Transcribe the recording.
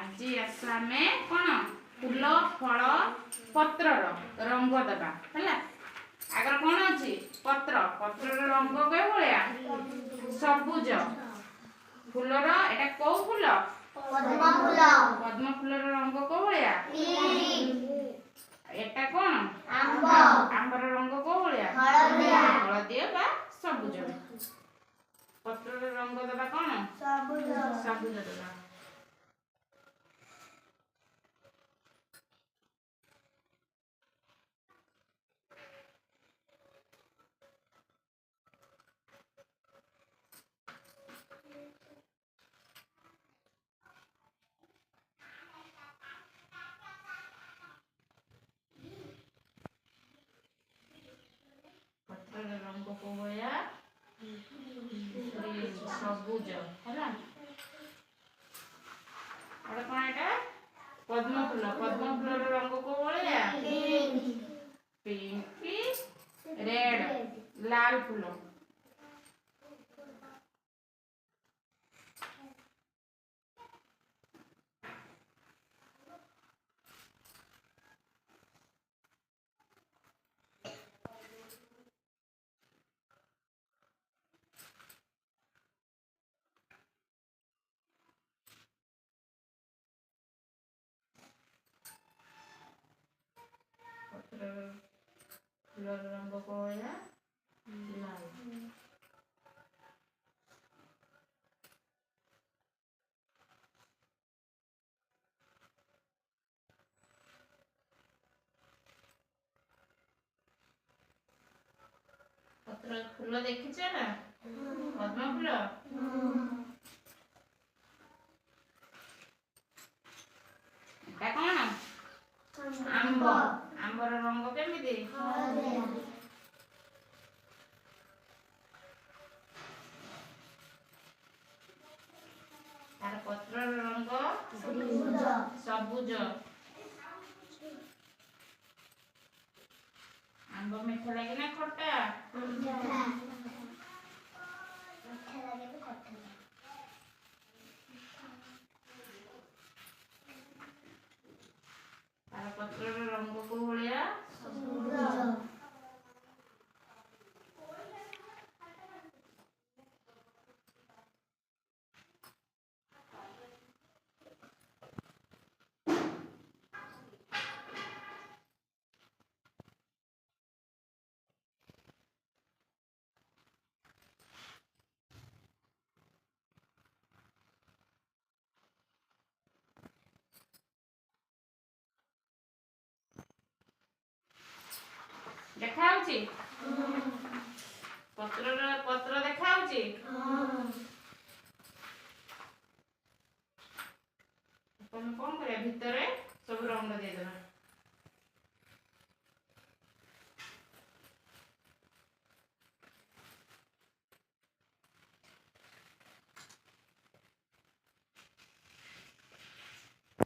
आज आमे कौन फूल फल पत्र रंग दबा है। आगर कौन अच्छी पत्र पत्र रंग के भाया सबुज फूलर एटा कौ फूल पद्म फूलर रंग को भाया एटा कौन आंबर रंग को भाया हलदिया बा सबुज पत्र रंग दबा कौन सबुज दबा। रंग को होया सबुज है और कौन एटा पद्म फूल रंग को होया पिंक रेड लाल फूल फूल रंग को होया लाल पत्र फूल देखी ना पद्म फूल कौन आंब आंबर रंग केमिति तार पत्र रंग सबुज आंब मीठा लगे ना खट्टा तार पत्र रंग को भाया देखा पत्र देखा कौन कर भितर सब रंग दे देना